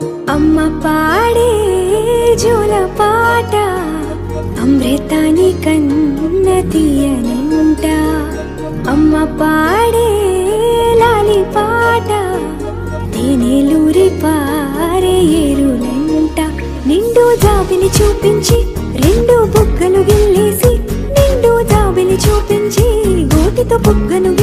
అమ్మ పాడే జోల పాట అమృతాని కన్న తీయనంట. అమ్మ పాడే లాలి పాట తేనెలూరి పారే ఏరులంట. నిండు జాబిని చూపించి రెండు బుగ్గలు గిల్లేసి, నిండు జాబిని చూపించి గోటితో బుగ్గను